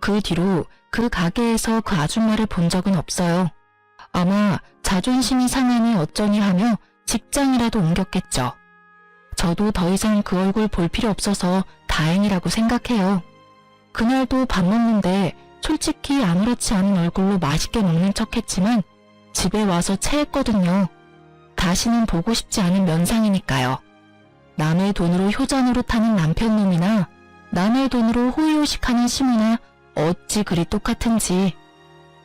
그 뒤로 그 가게에서 그 아줌마를 본 적은 없어요. 아마 자존심이 상하니 어쩌니 하며 직장이라도 옮겼겠죠. 저도 더 이상 그 얼굴 볼 필요 없어서 다행이라고 생각해요. 그날도 밥 먹는데 솔직히 아무렇지 않은 얼굴로 맛있게 먹는 척했지만 집에 와서 체했거든요. 다시는 보고 싶지 않은 면상이니까요. 남의 돈으로 효자노릇하는 남편놈이나 남의 돈으로 호의호식하는 시모나 어찌 그리 똑같은지.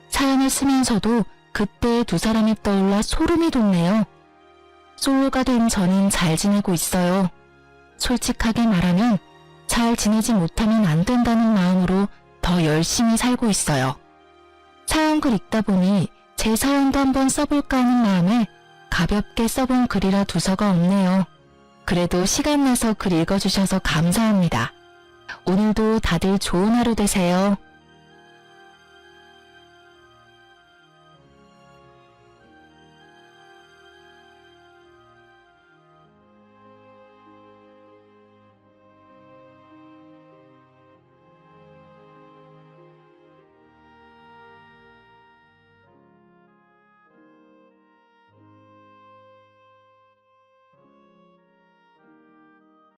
사연을 쓰면서도 그때의 두 사람이 떠올라 소름이 돋네요. 솔로가 된 저는 잘 지내고 있어요. 솔직하게 말하면 잘 지내지 못하면 안 된다는 마음으로 더 열심히 살고 있어요. 사연 글 읽다 보니 제 사연도 한번 써볼까 하는 마음에 가볍게 써본 글이라 두서가 없네요. 그래도 시간 내서 글 읽어주셔서 감사합니다. 오늘도 다들 좋은 하루 되세요.